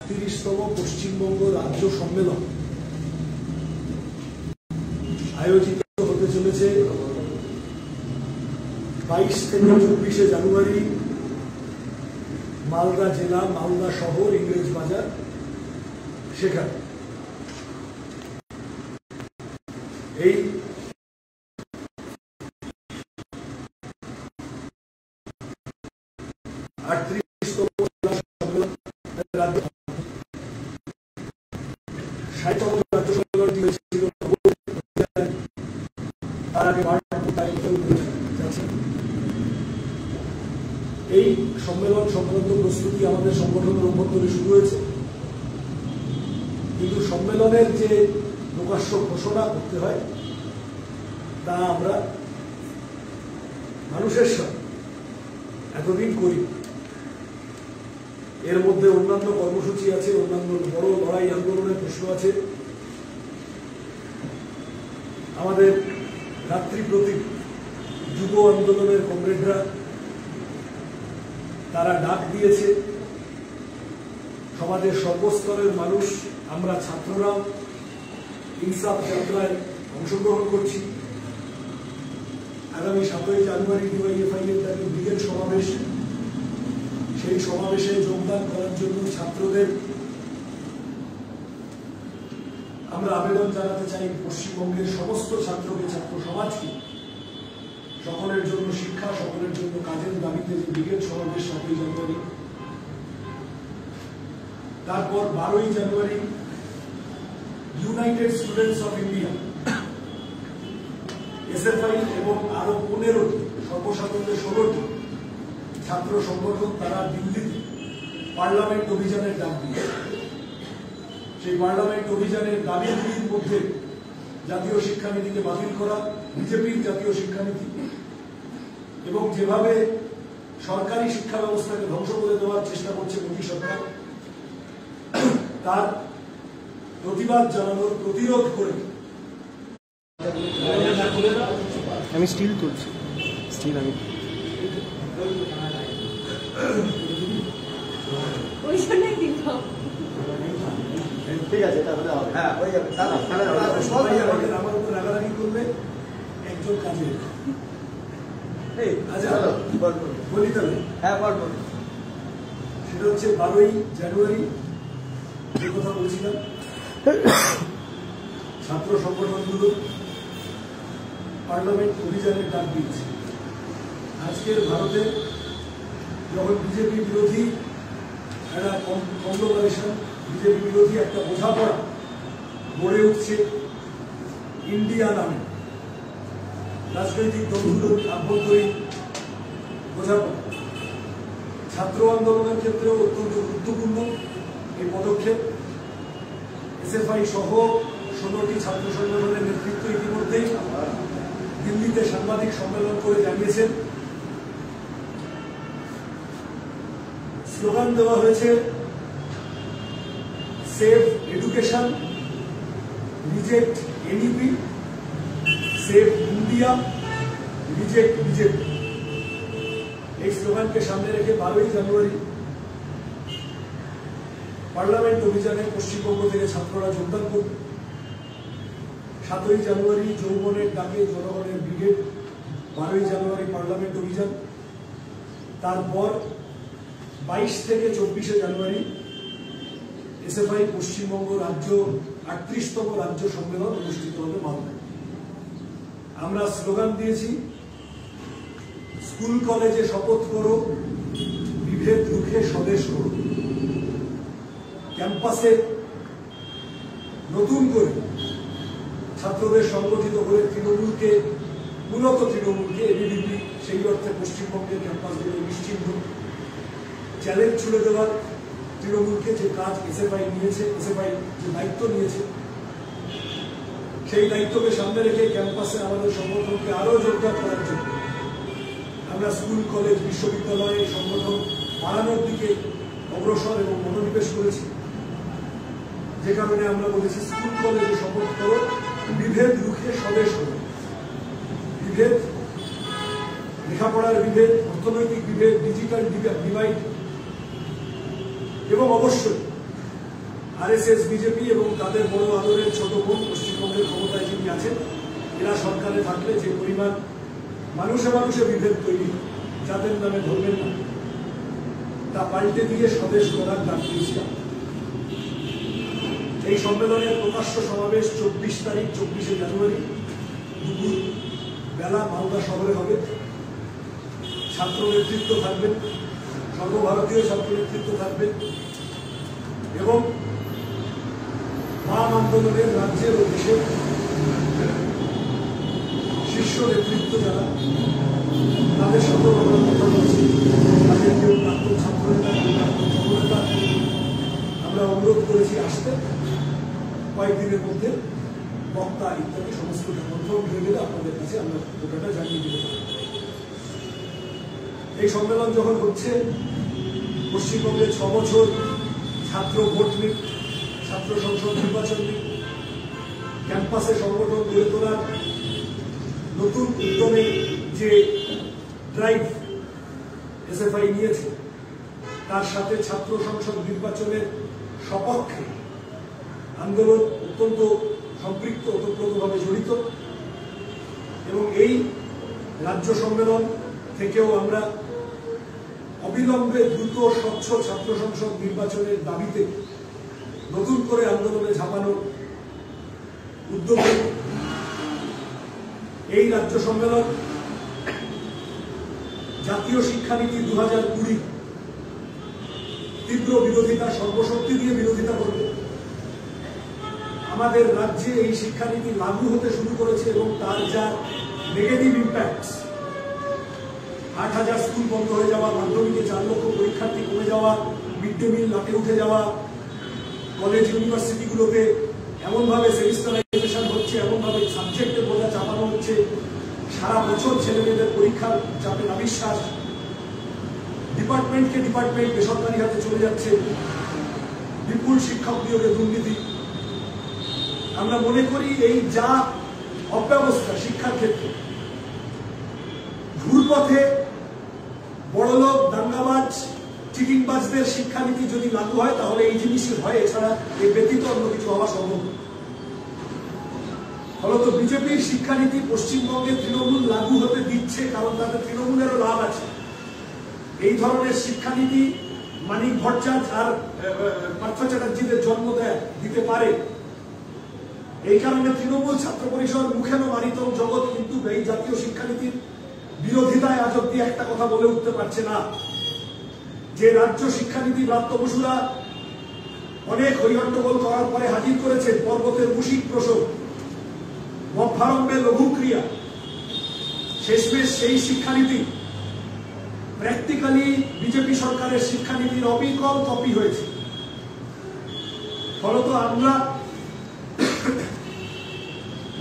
৩০তম পশ্চিমবঙ্গ রাজ্য সম্মেলন আয়োজিত হতে চলেছে ২২ থেকে ২৪ জানুয়ারি মালদা জেলা, মালদা শহর, ইংরেজ বাজার। সেখানে এই এই সম্মেলন সংক্রান্ত প্রস্তুতি আমাদের সংগঠনের অভ্যন্তরে শুরু হয়েছে, কিন্তু সম্মেলনের যে প্রকাশ্য ঘোষণা করতে হয় তা আমরা মানুষের সাথে এতদিন করি। এর মধ্যে অন্যান্য কর্মসূচি আছে, অন্যান্য বড় লড়াই আন্দোলনের প্রশ্ন আছে। আমাদের রাত্রি প্রতীক যুব আন্দোলনের কমরেডরা তারা ডাক দিয়েছে, সমাজের সর্বস্তরের মানুষ, আমরা ছাত্ররা ইনসাফ যাত্রায় অংশগ্রহণ করছি। আগামী ৭ই জানুয়ারি ডিওয়াইএফআই এর দাবি ব্রিগেড সমাবেশ, সেই সমাবেশে যোগদান করার জন্য ছাত্রদের আমরা আবেদন জানাতে চাই পশ্চিমবঙ্গের সমস্ত ছাত্রকে, ছাত্র সমাজকে, সকলের জন্য শিক্ষা, সকলের জন্য কাজের দাবিতে যে ব্রিগেড সমাবেশ ৭ই জানুয়ারি। তারপর ১২ই January united students of India, SFI এবং আরো ১৫টি, সর্বসাধারণে ১৬টি ছাত্র সংগঠন তারা দিল্লিতে পার্লামেন্ট অভিযানের ডাক দিয়ে, সেই পার্লামেন্ট অভিযানের দাবিগুলির মধ্যে জাতীয় শিক্ষানীতিকে বাতিল করা, বিজেপির জাতীয় শিক্ষানীতি এবং যেভাবে সরকারি শিক্ষা ব্যবস্থাকে ধ্বংস করে দেওয়ার চেষ্টা করছে মোদী সরকার, তার প্রতিবাদ জানানোর, প্রতিরোধ করে আমি স্টিল তুলছি, স্টিল আমি ঠিক আছে, তাহলে হবে। হ্যাঁ, হয়ে যাবে। আমার উপর রাগারাগি করবে একজন কাজে। আচ্ছা বলি তাহলে, হ্যাঁ বল। সেটা হচ্ছে ১২ই জানুয়ারি যে কথা বলছিলাম, ছাত্র সংগঠনগুলো পার্লামেন্ট অভিযানের ডাক দিয়েছে। আজকের ভারতে যখন বিজেপি বিরোধী একটা কংগ্লোমারেশন, বিজেপি বিরোধী একটা বোঝাপড়া গড়ে উঠছে ইন্ডিয়া নামে, রাজনৈতিক দলগুলোর আভ্যন্তরীণ বোঝাপড়া, ছাত্র আন্দোলনের ক্ষেত্রেও অত্যন্ত গুরুত্বপূর্ণ এই পদক্ষেপ। এসএফআই সহ ১৬টি ছাত্র সংগঠনের নেতৃত্ব ইতিমধ্যেই দিল্লিতে সাংবাদিক সম্মেলন করে জানিয়েছেন, স্লোগান দেওয়া হয়েছে save education, reject NEP, save India, reject BJP. এই স্লোগানকে সামনে রেখে ১২ই জানুয়ারি পার্লামেন্ট অভিযানে পশ্চিমবঙ্গ থেকে ছাত্ররা যোগদান করবে। ৭ই জানুয়ারি যৌবনের ডাকে জনগণের ব্রিগেড, ১২ই জানুয়ারি পার্লামেন্ট অভিযান। তারপর ২২ থেকে ২৪ জানুয়ারি এসএফআই পশ্চিমবঙ্গ রাজ্য ৩৮তম রাজ্য সম্মেলন অনুষ্ঠিত হবে মালদায়। আমরা স্লোগান দিয়েছি, স্কুল কলেজে শপথ করো, বিভেদ রুখে স্বদেশ করো। ক্যাম্পাসে নতুন করে ছাত্রদের সংগঠিত করে তৃণমূলকে, মূলত তৃণমূলকে, এবিভিপি সেই অর্থে পশ্চিমবঙ্গের ক্যাম্পাসগুলো নিশ্চিহ্ন, চ্যালেঞ্জ ছুড়ে দেওয়ার তৃণমূলকে যে কাজ এসএফআই নিয়েছে, এসএফআই যে দায়িত্ব নিয়েছে, সেই দায়িত্বকে সামনে রেখে ক্যাম্পাসে আমাদের সংগঠনকে আরো জোরদার করার জন্য আমরা স্কুল, কলেজ, বিশ্ববিদ্যালয়ে সংগঠন বাড়ানোর দিকে অগ্রসর এবং মনোনিবেশ করেছি। যে কারণে আমরা বলেছি, স্কুল কলেজে শপথ করো, বিভেদ রুখে স্বদেশ করো। বিভেদ, লেখাপড়ার বিভেদ, অর্থনৈতিক বিভেদ, ডিজিটাল ডিভাইড এবং অবশ্যই আরএসএস, বিজেপি এবং তাদের বড় আদরের ছোট বোন পশ্চিমবঙ্গের ক্ষমতায় যিনি আছেন, এরা সরকারে থাকলে যে পরিমাণ মানুষে মানুষে বিভেদ তৈরি, যাদের নামে ধরবেন না, তা পাল্টে দিয়ে স্বদেশ গড়ার ডাক দিয়েছি। এই সম্মেলনের প্রকাশ্য সমাবেশ 24 তারিখ 24শে জানুয়ারি দুপুর বেলা মালদা শহরে হবে। ছাত্র নেতৃত্ব থাকবেন, সর্বভারতীয় ছাত্র নেতৃত্ব থাকবেন এবং বাম আন্দোলনের রাজ্যের ও দেশের শীর্ষ নেতৃত্ব যারা, তাদের সাথেও আমরা কথা বলছি। তাদের কেউ প্রাক্তন ছাত্র নেতা, কেউ প্রাক্তন যুবনেতা, আমরা অনুরোধ করেছি আসতে। কয়েকদিনের মধ্যে বক্তা ইত্যাদি সমস্ত কনফার্ম হয়ে গেলে আপনাদের কাছে আমরা গোটাটা জানিয়ে দিতে পারি। এই সম্মেলন যখন হচ্ছে, পশ্চিমবঙ্গে 6 বছর ছাত্র ভোট নিক, ছাত্র সংসদ নির্বাচন নিক, ক্যাম্পাসে সংগঠন গড়ে তোলার নতুন উদ্যমে যে ড্রাইভ এসএফআই নিয়েছে, তার সাথে ছাত্র সংসদ নির্বাচনের সপক্ষে আন্দোলন অত্যন্ত সম্পৃক্ত, ওতপ্রোতভাবে জড়িত এবং এই রাজ্য সম্মেলন থেকেও আমরা অবিলম্বে দ্রুত স্বচ্ছ ছাত্র সংসদ নির্বাচনের দাবিতে নতুন করে আন্দোলনে ঝাঁপানোর উদ্যোগ। এই রাজ্য সম্মেলন জাতীয় শিক্ষানীতি 2020 তীব্র বিরোধিতা, সর্বশক্তি দিয়ে বিরোধিতা করবে। আমাদের রাজ্যে এই শিক্ষানীতি লাগু হতে শুরু করেছে এবং তার যা নেগেটিভ ইম্প্যাক্টস, 8,000 স্কুল বন্ধ হয়ে যাওয়া, মাধ্যমিকে 4 লক্ষ পরীক্ষার্থী কমে যাওয়া, মিড ডে মিল লাটে উঠে যাওয়া, কলেজ ইউনিভার্সিটিগুলোতে এমনভাবে সেমিস্টারাইজেশন হচ্ছে, এমনভাবে সাবজেক্টের বোঝা চাপানো হচ্ছে, সারা বছর ছেলেমেয়েদের পরীক্ষার চাপে অবিশ্বাস, ডিপার্টমেন্টকে ডিপার্টমেন্ট বেসরকারি হাতে চলে যাচ্ছে, বিপুল শিক্ষক নিয়োগে দুর্নীতি। আমরা মনে করি এই যা অব্যবস্থা শিক্ষার ক্ষেত্রে, ঘুরপথে বড়লোক, দাঙ্গাবাজ, চিটিংবাজদের শিক্ষানীতি যদি লাগু হয় তাহলে এই জিনিসই হয়, এছাড়া এই ব্যতীত অন্য কিছু হওয়া সম্ভব। ফলত বিজেপির শিক্ষানীতি পশ্চিমবঙ্গে তৃণমূল লাগু হতে দিচ্ছে, কারণ তাদের তৃণমূলেরও লাভ আছে। এই ধরনের শিক্ষানীতি মানিক ভট্টাচার্য আর পার্থ চ্যাটার্জিদের জন্ম দিতে পারে। এই কারণে তৃণমূল ছাত্র পরিষদ মুখেন মানিতম জগৎ কিন্তু এই জাতীয় শিক্ষানীতির বিরোধিতায় আজ অব্দি একটা কথা বলে উঠতে পারছে না। যে রাজ্য শিক্ষানীতি ব্রাত্য বসুরা অনেক হরিহট্টগোল করার পরে হাজির করেছেন, পর্বতের মুশিক প্রসব, মধ্যারম্ভে লঘুক্রিয়া, শেষমেশ সেই শিক্ষানীতি প্র্যাকটিক্যালি বিজেপি সরকারের শিক্ষানীতির অবিকল কপি হয়েছে। ফলত আমরা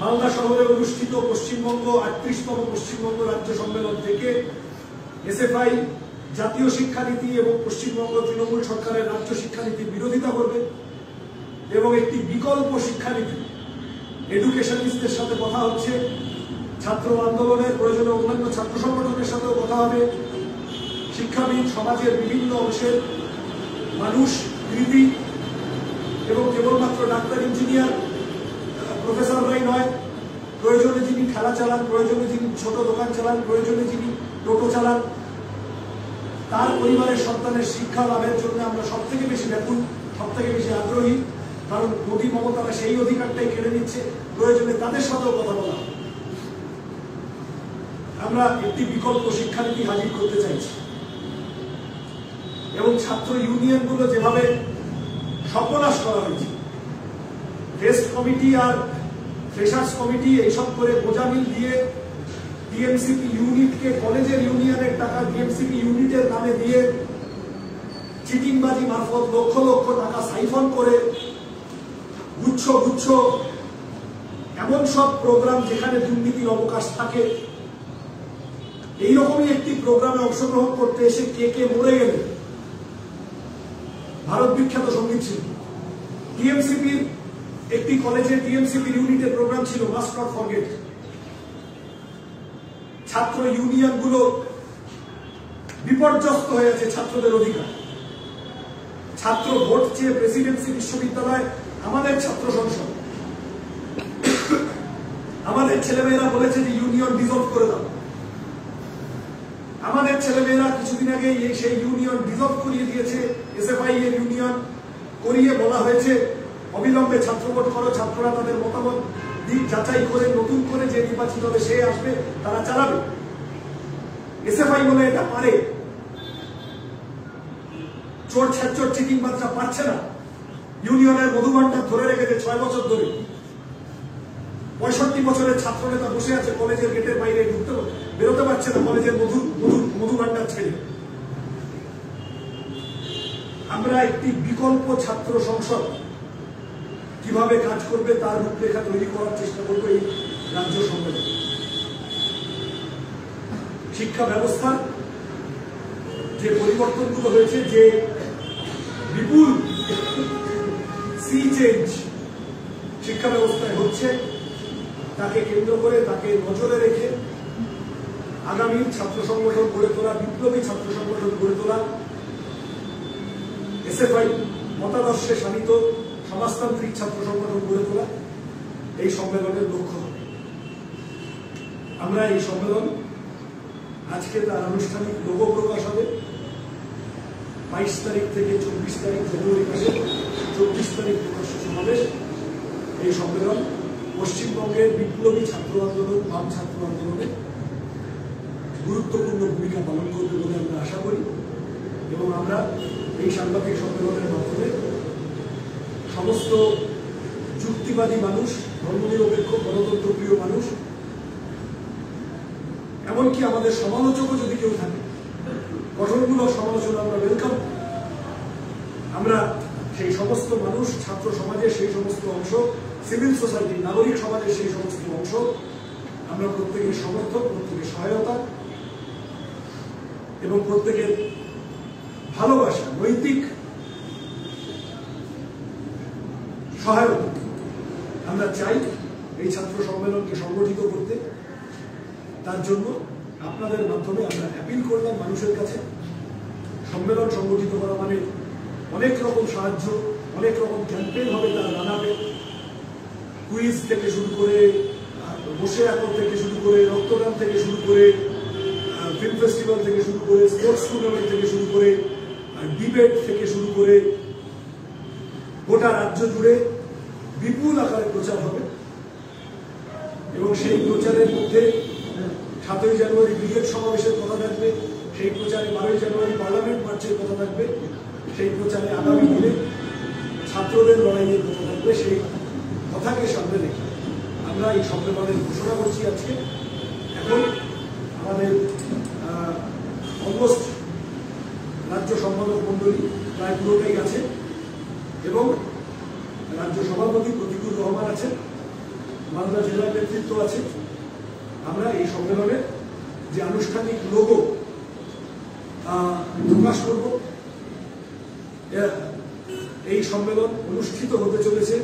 মালদা শহরে অনুষ্ঠিত পশ্চিমবঙ্গ 38তম পশ্চিমবঙ্গ রাজ্য সম্মেলন থেকে এসএফআই জাতীয় শিক্ষানীতি এবং পশ্চিমবঙ্গ তৃণমূল সরকারের রাজ্য শিক্ষানীতির বিরোধিতা করবে এবং একটি বিকল্প শিক্ষানীতি, এডুকেশনিস্টদের সাথে কথা হচ্ছে, ছাত্র আন্দোলনের প্রয়োজনে অন্যান্য ছাত্র সংগঠনের সাথেও কথা হবে, শিক্ষাবিদ, সমাজের বিভিন্ন অংশের মানুষ, কৃতি এবং কেবলমাত্র ডাক্তার, ইঞ্জিনিয়ার, প্রফেসররাই নয়, প্রয়োজনে যিনি খেলা চালান, প্রয়োজনে যিনি ছোট দোকান চালান, প্রয়োজনে যিনি টোটো চালান, তার পরিবারের সন্তানের শিক্ষা লাভের জন্য আমরা সবথেকে বেশি ব্যাকুল, সবথেকে বেশি আগ্রহী। কারণ মোদী মমতারা সেই অধিকারটাই কেড়ে নিচ্ছে। প্রয়োজনে তাদের সাথেও কথা বলা। আমরা একটি বিকল্প শিক্ষানীতি হাজির করতে চাইছি এবং ছাত্র ইউনিয়নগুলো যেভাবে সর্বনাশ করা হয়েছে, ফেস্ট কমিটি আর ফ্রেশার্স কমিটি এইসব করে গোজামিল দিয়ে ডিএমসিপি ইউনিটকে কলেজের ইউনিয়নের টাকা ডিএমসিপি ইউনিটের নামে দিয়ে চিটিংবাজি মারফত লক্ষ লক্ষ টাকা সাইফন করে গুচ্ছ গুচ্ছ এমন সব প্রোগ্রাম যেখানে দুর্নীতির অবকাশ থাকে, এইরকমই একটি প্রোগ্রামে অংশগ্রহণ করতে এসে কে কে মরে গেলেন। ভারত বিখ্যাত সঙ্গীত শিল্পী, ডিএমসিপির একটি কলেজে ডিএমসিপির ইউনিটের প্রোগ্রাম ছিল মাস্ট নট ফরগেট। ছাত্র ইউনিয়নগুলো বিপর্যস্ত হয়ে আছে ছাত্রদের অধিকার। ছাত্র ভোট চেয়ে প্রেসিডেন্সি বিশ্ববিদ্যালয় আমাদের ছাত্র সংসদ, আমাদের ছেলেমেয়েরা বলেছে যে ইউনিয়ন ডিসলভ করে দাও। আমাদের ছেলেমেয়েরা কিছুদিন আগে সেই ইউনিয়ন ডিসলভ করিয়ে দিয়েছে। এসএফআই এর ইউনিয়ন করিয়ে বলা হয়েছে অবিলম্বে ছাত্র ভোট করো, ছাত্ররা তাদের মতামত দিক যাচাই করে নতুন করে যে নির্বাচিত হবে সে আসবে, তারা চালাবে। এসএফআই বলে এটা পারে, চোর ছ্যাচোর চিটিংবাজরা পারছে না। ইউনিয়নের মধুভান্ডার ধরে রেখেছে 6 বছর ধরে। 65 বছরের ছাত্র নেতা বসে আছে কলেজের গেটের বাইরে, বেরোতে পারছে না কলেজের মধুভান্ডার ছেড়ে। আমরা একটি বিকল্প ছাত্র সংসদ কিভাবে কাজ করবে তার রূপরেখা তৈরি করার চেষ্টা করবো এই রাজ্য সম্মেলনে। শিক্ষা ব্যবস্থার যে পরিবর্তনগুলো হয়েছে, যে বিপুল সি চেঞ্জ শিক্ষা ব্যবস্থায় হচ্ছে, তাকে কেন্দ্র করে, তাকে নজরে রেখে আগামী ছাত্র সংগঠন গড়ে তোলা, বিপ্লবী ছাত্র সংগঠন গড়ে তোলা, এসএফআই মতাদর্শে শানিত সমাজতান্ত্রিক ছাত্র সংগঠন গড়ে তোলা এই সম্মেলনের লক্ষ্য হবে। আমরা এই সম্মেলন আজকে তার আনুষ্ঠানিক লোগো প্রকাশ হবে 22 তারিখ থেকে 24 তারিখ ফেব্রুয়ারি মাসে 24 তারিখ প্রকাশ্য সমাবেশ। এই সম্মেলন পশ্চিমবঙ্গের বিপ্লবী ছাত্র আন্দোলন, বাম ছাত্র আন্দোলনে গুরুত্বপূর্ণ ভূমিকা পালন করবে বলে আমরা আশা করি এবং আমরা এই সাংবাদিক সম্মেলনের মাধ্যমে সমস্ত যুক্তিবাদী মানুষ, ধর্মনিরপেক্ষ গণতন্ত্রপ্রিয় মানুষ, এমনকি আমাদের সমালোচকও যদি কেউ থাকে, গঠনমূলক সমালোচনা আমরা ওয়েলকাম। আমরা সেই সমস্ত মানুষ, ছাত্র সমাজের সেই সমস্ত অংশ, সিভিল সোসাইটি, নাগরিক সমাজের সেই সমস্ত অংশ, আমরা প্রত্যেকের সমর্থন, প্রত্যেকের সহায়তা এবং প্রত্যেকের ভালোবাসা, নৈতিক সহায়তা আমরা চাই এই ছাত্র সম্মেলনকে সংগঠিত করতে। তার জন্য আপনাদের মাধ্যমে আমরা অ্যাপিল করলাম মানুষের কাছে। সম্মেলন সংগঠিত করা মানে অনেক রকম সাহায্য, অনেক রকম ক্যাম্পেইন হবে তার রানাবে, কুইজ থেকে শুরু করে, বসে আঁকো থেকে শুরু করে, রক্তদান থেকে শুরু করে, ফিল্ম ফেস্টিভ্যাল থেকে শুরু করে, স্পোর্টস টুর্নামেন্ট থেকে শুরু করে, ডিবেট থেকে শুরু করে গোটা রাজ্য জুড়ে বিপুল আকারে প্রচার হবে এবং সেই প্রচারের মধ্যে 7ই জানুয়ারি ব্রিগেড সমাবেশের কথা থাকবে, সেই প্রচারে 12ই জানুয়ারি পার্লামেন্ট মার্চের কথা থাকবে, সেই প্রচারে আগামী দিনে ছাত্রদের লড়াইয়ের কথা থাকবে। সেই কথাকে সামনে রেখে আমরা এই সম্মেলনের ঘোষণা করছি আজকে। এখন আমাদের অলমোস্ট রাজ্য সম্পাদক মন্ডলী প্রায় পুরোটাই আছে এবং রাজ্য সভাপতি প্রতিকুল রহমান আছেন, মালদা জেলার নেতৃত্ব আছে। আমরা এই সম্মেলনের যে আনুষ্ঠানিক লোগো প্রকাশ করব। এই সম্মেলন অনুষ্ঠিত হতে চলেছে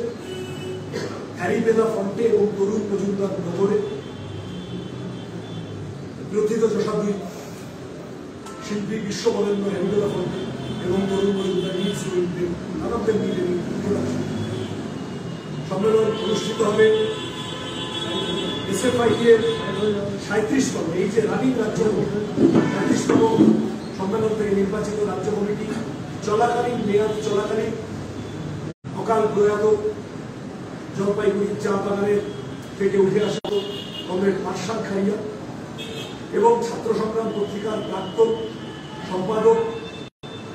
হ্যারিপেদা ফন্টে এবং তরুণ মজুমদার নগরে। প্রথিত যশাদী শিল্পী বিশ্ববরেণ্য হ্যারিপেদা ফন্টে এবং তরুণ মজুমদার নানাদের মিলে সম্মেলন অনুষ্ঠিত হবে। এসএফআই এর 37তম, এই যে রানিং রাজ্য 37তম সম্মেলন থেকে নির্বাচিত রাজ্য কমিটি চলাকালীন, মেয়াদ চলাকালীন অকাল প্রয়াত জলপাইগুড়ির চা বাগানের থেকে উঠে আসা কমরেড মার্শাল খাইয়া এবং ছাত্র সংগ্রাম পত্রিকার প্রাক্তন সম্পাদক,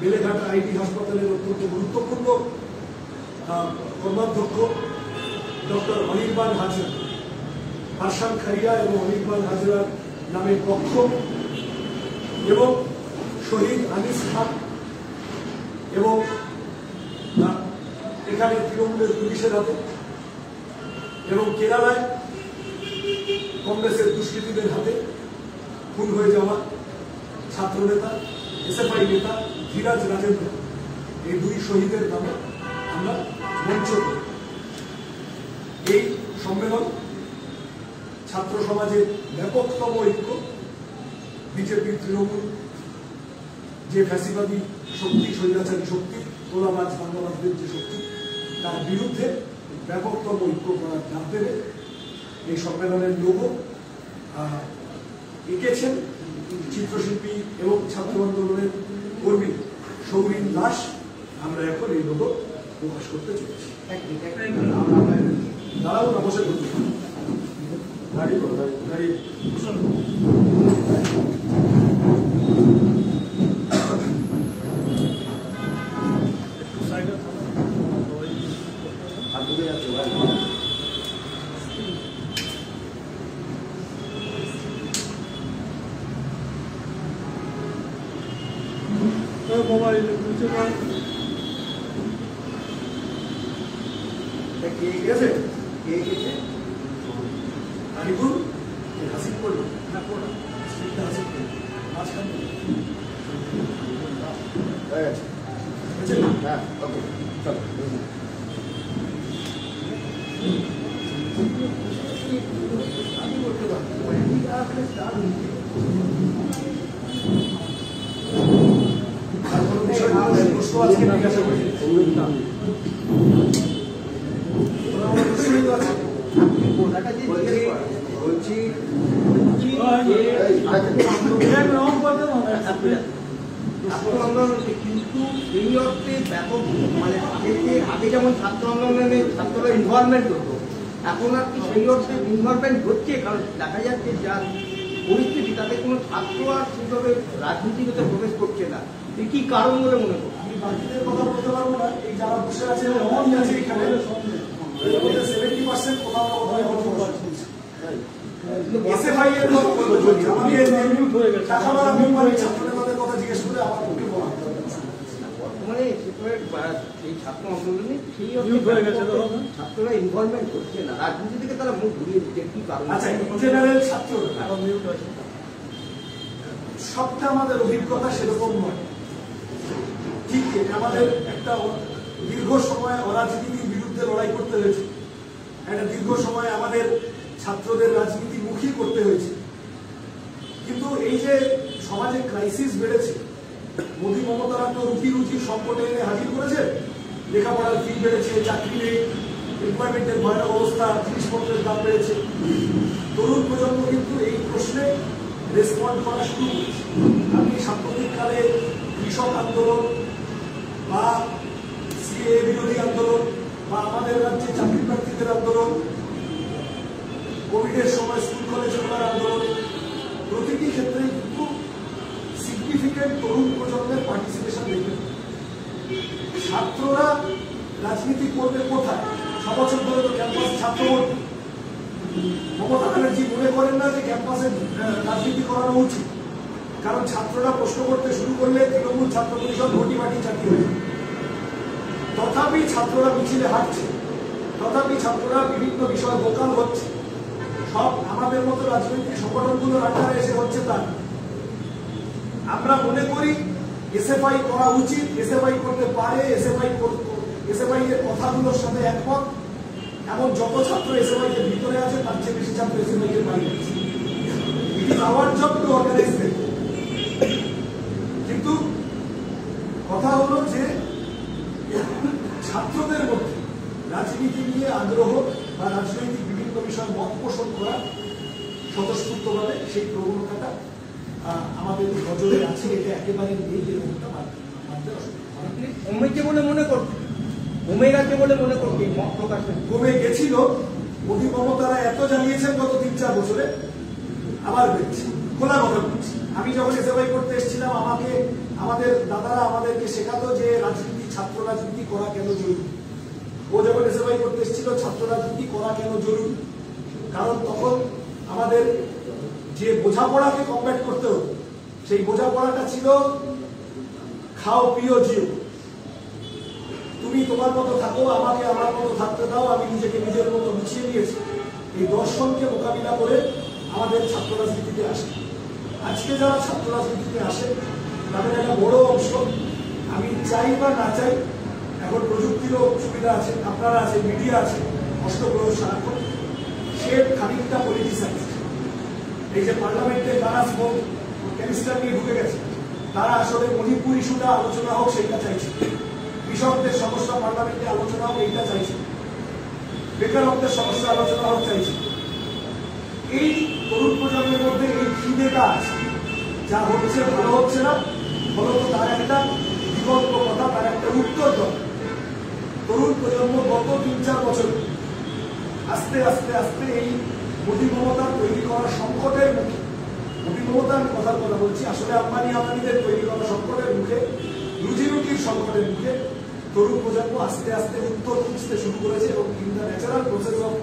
বেলেঘাট আইটি হাসপাতালের অত্যন্ত গুরুত্বপূর্ণ কর্মাধ্যক্ষ ডক্টর অনির্বাণ হাজরা, মার্শাল খাইয়া এবং অনির্বাণ হাজরার নামে পক্ষ এবং শহীদ আনিস খান এবং এখানে তৃণমূলের পুলিশের হাতে এবং কেরালায় কংগ্রেসের দুষ্কৃতীদের হাতে খুন হয়ে যাওয়া ছাত্র নেতা, এসএফআই নেতা ধীরাজ রাজেন্দ্র, এই দুই শহীদের নামে আমরা মঞ্চ করি। এই সম্মেলন ছাত্র সমাজের ব্যাপকতম ঐক্য, বিজেপি তৃণমূল যে ফ্যাসিবাদী শক্তি, স্বৈরাচারী শক্তি তোলাবাজ বাংলাবাজদের যে শক্তি, তার বিরুদ্ধে ব্যাপকতম ঐক্য করার ডাক দেবে এই সম্মেলনের লোগো এঁকেছেন চিত্রশিল্পী এবং ছাত্র আন্দোলনের কর্মী সৌরিন দাস। আমরা এখন এই লোগো প্রকাশ করতে চলেছি। দাঁড়াও না, বসে করতে দাঁড়িয়ে মোবাইল আরিফুল হাসিব করলো না, করো স্ক্রিপ্টটা হাসিব করলো মাঝখানে হয়ে গেছে। হ্যাঁ, ওকে, চলো। আমি করতে পারবো প্রশ্ন আজকে জিজ্ঞাসা করি বলছি কিন্তু এই অর্থে ব্যাপক মানে আগে যেমন ছাত্র আন্দোলনে ছাত্ররা ইনভলভমেন্ট হতো, এখন আর কি সেই অর্থে ইনভলভমেন্ট হচ্ছে? কারণ দেখা যাচ্ছে যা পরিস্থিতি তাতে কোনো ছাত্র আর সেভাবে রাজনীতিতে প্রবেশ করছে না। কি কারণ বলে মনে করো? আমি বাকিদের কথা বলতে পারবো না। এই যারা বসে আছে অনেক আছে এখানে 70% কোথাও না কোথাও অর্জন করছে। এসএফআই এর কথা বলবো, আমি এই নিউট হয়ে গেছে। টাকাওয়ালা মেম্বার ছাত্রদের কথা জিজ্ঞেস করে আমার পক্ষে বলা বর্তমানে এই ছাত্র আন্দোলনে সেই অর্থে ছাত্ররা ইনভলভমেন্ট করছে না, রাজনীতি থেকে তারা মুখ ঘুরিয়ে দিচ্ছে। কি কারণ? আচ্ছা, জেনারেল ছাত্ররা সবটা আমাদের অভিজ্ঞতা সেরকম নয়। ঠিক আমাদের একটা দীর্ঘ সময় অরাজনীতির বিরুদ্ধে লড়াই করতে হয়েছে, একটা দীর্ঘ সময় আমাদের ছাত্রদের রাজনীতি মুখী করতে হয়েছে। কিন্তু এই যে সমাজে ক্রাইসিস বেড়েছে, মোদী মমতারা তো রুটি রুটি সংকটে এনে হাজির করেছে। লেখাপড়ার ফি বেড়েছে, চাকরি নেই, এমপ্লয়মেন্টের ভয়ানক অবস্থা, জিনিসপত্রের দাম বেড়েছে। তরুণ প্রজন্ম কিন্তু এই প্রশ্নে রেসপন্ড করা শুরু করেছে। আপনি সাম্প্রতিক কালে কৃষক আন্দোলন বা সিএএ বিরোধী আন্দোলন বা আমাদের রাজ্যে চাকরি প্রার্থীদের আন্দোলন, কোভিডের সময় স্কুল কলেজ খোলার আন্দোলন, প্রতিটি ক্ষেত্রেই কিন্তু সিগনিফিকেন্ট তরুণ প্রজন্মের পার্টিসিপেশন দেখবেন। ছাত্ররা রাজনীতি করবে কোথায়? 6 বছর ধরে তো ক্যাম্পাস ছাত্র ভোট। মমতা ব্যানার্জি মনে করেন না যে ক্যাম্পাসে রাজনীতি করানো উচিত, কারণ ছাত্ররা প্রশ্ন করতে শুরু করলে তৃণমূল ছাত্র পরিষদ ঘটি বাটি চাকরি হয়ে যায়। তথাপি ছাত্ররা মিছিলে হাঁটছে, তথাপি ছাত্ররা বিভিন্ন বিষয়ে ভোকাল হচ্ছে। সব আমাদের মতো রাজনৈতিক সংগঠনগুলোর আন্ডারে এসে হচ্ছে তা আমরা মনে করি এসএফআই করা উচিত, এসএফআই করতে পারে, এসএফআই এর কথাগুলোর সাথে একমত। এমন যত ছাত্র এসএফআই এর ভিতরে আছে তার চেয়ে বেশি ছাত্র এসএফআই এর বাইরে আছে। It is our job to organize them. কিন্তু কথা হলো যে ছাত্রদের মধ্যে রাজনীতি নিয়ে আগ্রহ বা রাজনৈতিক বিভিন্ন বিষয়ে মত পোষণ করা স্বতঃস্ফূর্তভাবে সেই প্রবণতাটা আমাদের নজরে আছে। এটা একেবারে নেই, এরকমটা মানতে অসুবিধা। কমেছে বলে মনে করছে, কমে গেছে বলে মনে করছে মত প্রকাশ কমে গেছিল। মোদী মমতারা এত জানিয়েছেন গত 3-4 বছরে, আবার বেড়েছে। খোলা কথা বলছি, আমি যখন এসএফআই করতে এসেছিলাম আমাদের দাদারা আমাদেরকে শেখাতো যে রাজনীতি, ছাত্র রাজনীতি করা কেন জরুরি। ও যখন এসএফআই করতে এসেছিল ছাত্র রাজনীতি করা কেন জরুরি, কারণ তখন আমাদের যে বোঝাপড়াকে কমব্যাট করতে হতো সেই বোঝাপড়াটা ছিল খাও পিও জিও, তুমি তোমার মতো থাকো, আমাকে আমার মতো থাকতে দাও, আমি নিজেকে নিজের মতো গুছিয়ে নিয়েছি। এই দর্শনকে মোকাবিলা করে আমাদের ছাত্র রাজনীতিতে আসে। আজকে যারা ছাত্র রাজনীতিতে আসে তাদের একটা বড় অংশ, আমি চাই বা না চাই, এখন প্রযুক্তিরও সুবিধা আছে, আপনারা আছে, মিডিয়া আছে, অষ্টপ্রহর সারাক্ষণ, সে খানিকটা পলিটিসাইজ। এই যে পার্লামেন্টে তারা স্মোক ক্যানিস্টার নিয়ে ঢুকে গেছে, তারা আসলে মণিপুর ইস্যুটা আলোচনা হোক সেইটা চাইছে। কৃষকদের সমস্যা পার্লামেন্টে আলোচনা হোক এইটা চাইছে, বেকারত্বের সমস্যা আলোচনা হোক চাইছে। এই তরুণ প্রজন্মের মধ্যে এই খিদেটা আছে, যা হচ্ছে ভালো হচ্ছে না, ফলত তার একটা বিকল্প কথা, তার একটা উত্তর দরকার। তরুণ প্রজন্ম গত 3-4 বছর আস্তে আস্তে আস্তে এই মোদী মমতা তৈরি করা সংকটের মুখে, মোদী মমতা আমি কথার কথা বলছি, আসলে আম্বানি আদানিদের তৈরি করা সংকটের মুখে, রুজি রুটির সংকটের মুখে তরুণ প্রজন্ম আস্তে আস্তে উত্তর খুঁজতে শুরু করেছে এবং in the natural process of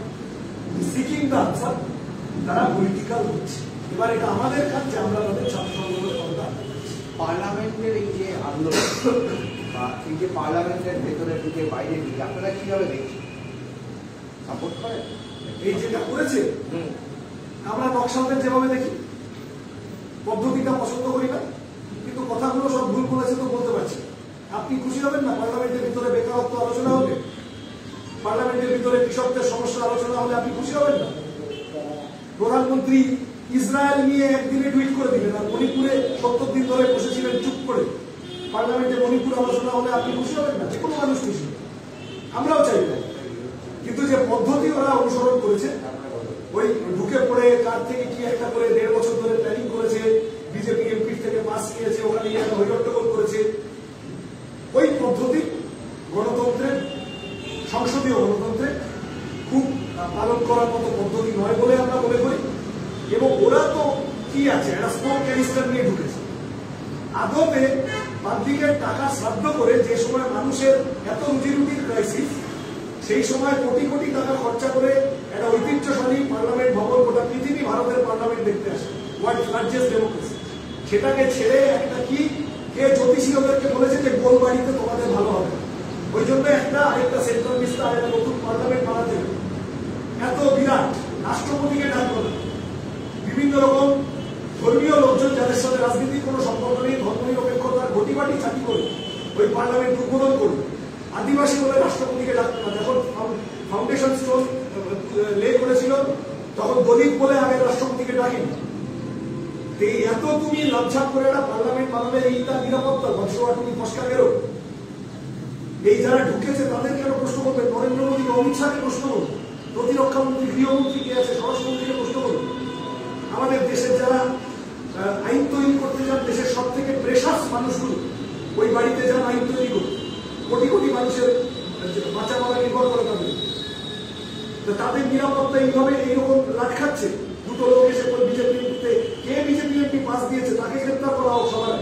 seeking the answer তারা পলিটিক্যাল হচ্ছে। এবার এটা আমাদের কাজ যে আমরা তাদের ছাত্র সংগঠনের ক্ষমতা। পার্লামেন্টের এই যে আন্দোলন বা এই যে পার্লামেন্টের ভেতরে ঢুকে বাইরে ঢুকে আপনারা কিভাবে দেখছেন? সাপোর্ট করেন? এই যেটা করেছে আমরা নকশালদের যেভাবে দেখি, পদ্ধতিটা পছন্দ করি না, কিন্তু কথাগুলো সব ভুল বলেছে তো বলতে পারছি। আপনি খুশি হবেন না পার্লামেন্টের ভিতরে বেকারত্ব আলোচনা হবে, পার্লামেন্টের ভিতরে কৃষকদের সমস্যা আলোচনা হলে আপনি খুশি হবেন না? প্রধানমন্ত্রী ইসরায়েল নিয়ে একদিনে টুইট করে দিলেন, আর মণিপুরে 70 দিন ধরে বসেছিলেন চুপ করে। পার্লামেন্টে মণিপুর আলোচনা হলে আপনি খুশি হবেন না? যে কোনো মানুষ খুশি, আমরাও চাই না। কিন্তু যে পদ্ধতি ওরা অনুসরণ করেছে, ওই ঢুকে পড়ে কার থেকে কি একটা করে 1.5 বছর ধরে প্ল্যানিং করেছে, বিজেপি এমপি থেকে পাস নিয়েছে, ওখানে একটা হৈহট্টগোল করেছে, ওই পদ্ধতি গণতন্ত্রের, সংসদীয় গণতন্ত্রে খুব পালন করার মতো পদ্ধতি নয় বলে আমরা মনে করি। এবং ওরা তো কি আছে, একটা স্মোক ক্যানিস্টার নিয়ে ঢুকেছে। আদতে পাবলিকের টাকা শ্রাদ্ধ করে যে সময় মানুষের এত রুজি রুটির ক্রাইসিস, সেই সময় কোটি কোটি টাকা খরচা করে একটা ঐতিহ্যশালী পার্লামেন্ট ভবন, গোটা পৃথিবী ভারতের পার্লামেন্ট দেখতে আসে, ওয়ার্ল্ড লার্জেস্ট ডেমোক্রেসি, সেটাকে ছেড়ে একটা কি কে জ্যোতিষী ওদেরকে বলেছে যে গোল বাড়িতে তোমাদের ভালো হবে, ওই জন্য একটা আরেকটা সেন্ট্রাল মিনিস্টার একটা নতুন পার্লামেন্ট বানাতে হবে। এত বিরাট, রাষ্ট্রপতিকে ডাকবো না, বিভিন্ন রকম ধর্মীয় লোকজন যাদের সাথে রাজনীতির কোনো সম্পর্ক নেই, ধর্মনিরপেক্ষতার ঘটিবাটি চাকরি করে ওই পার্লামেন্ট উদ্বোধন করবে। আদিবাসী বলে রাষ্ট্রপতিকে ডাকতো না, যখন ফাউন্ডেশন স্টোন লে করেছিল তখন দলিত বলে আগে রাষ্ট্রপতিকে ডাকেনি। এই এত তুমি লাভঝাপ করে একটা পার্লামেন্ট বানাবে, এইটা নিরাপত্তা বংশোয়া তুমি ফসকা বেরো। এই যারা ঢুকেছে তাদের কেন প্রশ্ন করবে? নরেন্দ্র মোদী, অমিত শাহকে প্রশ্ন করবে, প্রতিরক্ষা মন্ত্রী, গৃহমন্ত্রী কে আছে, স্বরাষ্ট্রমন্ত্রীকে প্রশ্ন করবে। আমাদের দেশের যারা আইন তৈরি করতে যান, দেশের সব থেকে প্রেশাস মানুষগুলো ওই বাড়িতে যান আইন তৈরি করবে, কোটি কোটি মানুষের বাঁচা মারা নির্ভর করে তাদের নিরাপত্তা এইভাবে এইরকম লাট খাচ্ছে। দুটো লোক এসে বিজেপি এমপিতে, কে বিজেপি এমপি পাস দিয়েছে তাকে গ্রেপ্তার করা হোক সবার।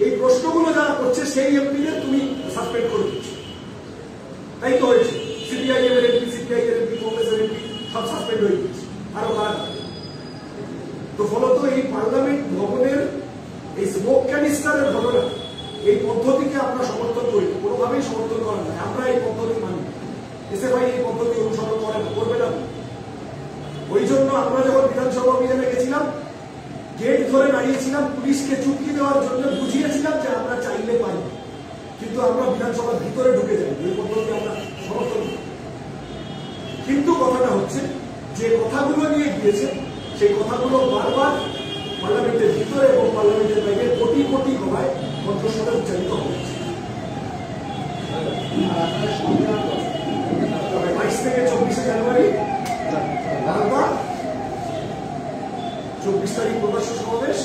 এই প্রশ্নগুলো যারা করছে সেই এমপিদের তুমি সাসপেন্ড করে দিচ্ছ, তাই তো হয়েছে। সিপিআইএম এর এমপি, সিপিআই এর এমপি, কংগ্রেসের এমপি সব সাসপেন্ড হয়ে গেছে, আরো কারা। তো ফলত এই পার্লামেন্ট ভবনের এই স্মোক ক্যানিস্টারের ঘটনা, এই পদ্ধতিকে আমরা সমর্থন করি, কোনোভাবেই সমর্থন করা যায়। আমরা এই পদ্ধতি মানি, এসএফআই এই পদ্ধতি অনুসরণ করে না, করবে না। ওই জন্য আমরা যখন বিধানসভা অভিযানে গেছিলাম, গেট ধরে দাঁড়িয়েছিলাম, পুলিশকে চুক্তি দেওয়ার জন্য বুঝিয়েছিলাম যে আমরা চাইলে পাই, কিন্তু আমরা বিধানসভার ভিতরে ঢুকে যাই। এই পদ্ধতি আমরা সমর্থন করি। কিন্তু কথাটা হচ্ছে যে কথাগুলো নিয়ে গিয়েছে, সেই কথাগুলো বারবার পার্লামেন্টের ভিতরে এবং পার্লামেন্টের বাইরে কোটি কোটি গলায় কণ্ঠস্বরে উচ্চারিত হচ্ছে। 22 থেকে 24 জানুয়ারি 24 তারিখ প্রকাশ্য সমাবেশ।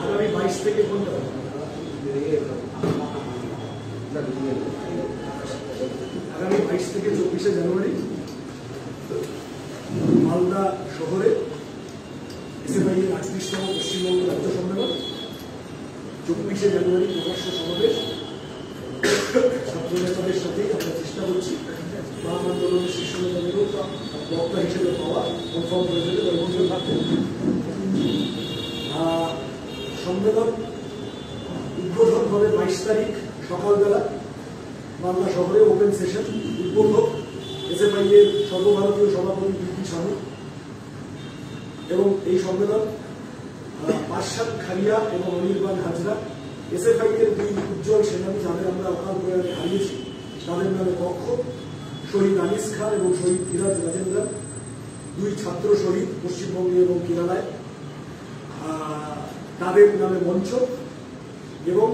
আগামী 22 থেকে কোনটা আগামী 22 থেকে 24 জানুয়ারি মালদা শহরে এসএফআই এর 38তম পশ্চিমবঙ্গ রাজ্য সম্মেলন, 24 জানুয়ারি প্রকাশ্য সমাবেশ। ছাত্র নেতাদের সাথে আমরা চেষ্টা করছি বাম আন্দোলনের শীর্ষ নেতাদেরও বক্তা হিসেবে পাওয়া, কনফার্ম করে দেবে বন্ধুদের থাকতে। সম্মেলন উদ্বোধন হবে 22 তারিখ সকালবেলা মালদা শহরে, ওপেন সেশন, উদ্বোধক এসএফআই এর সর্বভারতীয় সভাপতি পিপি সানু। এবং এই সম্মেলন পার্শাদ খালিয়া এবং অনির্বাণ হাজরা, এসএফআই এর দুই উজ্জ্বল সেনানী যাদের আমরা অকাল প্রয়াণে হারিয়েছি, তাদের নামে পক্ষ শহীদ আনিস খান এবং শহীদ ধীরাজ রাজেন্দ্র দুই ছাত্র শহীদ পশ্চিমবঙ্গে এবং কেরালায়, তাদের নামে মঞ্চ এবং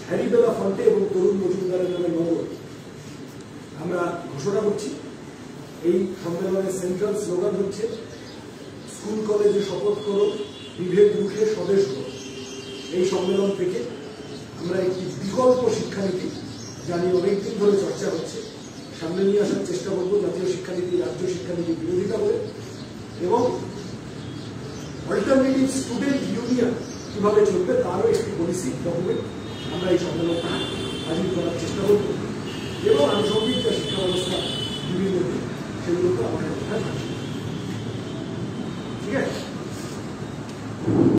হ্যারিবেলা ফন্টে এবং তরুণ মজুমদারের নামে নগর আমরা ঘোষণা করছি। এই সম্মেলনের সেন্ট্রাল স্লোগান হচ্ছে স্কুল কলেজে শপথ করো, বিভেদ রুখে স্বদেশ করো। এই সম্মেলন থেকে আমরা একটি বিকল্প শিক্ষানীতি জানি অনেকদিন ধরে চর্চা হচ্ছে, সামনে নিয়ে আসার চেষ্টা করবো, জাতীয় শিক্ষানীতি রাজ্য শিক্ষানীতি বিরোধিতা করে, এবং অল্টারনেটিভ স্টুডেন্ট ইউনিয়ন কিভাবে চলবে তারও একটি পলিসি ডকুমেন্ট আমরা এই সম্মেলনে হাজির করার চেষ্টা করব, এবং আনুষঙ্গিক শিক্ষা ব্যবস্থা বিভিন্ন দিন সেগুলোকে আমাদের কথা থাকবে।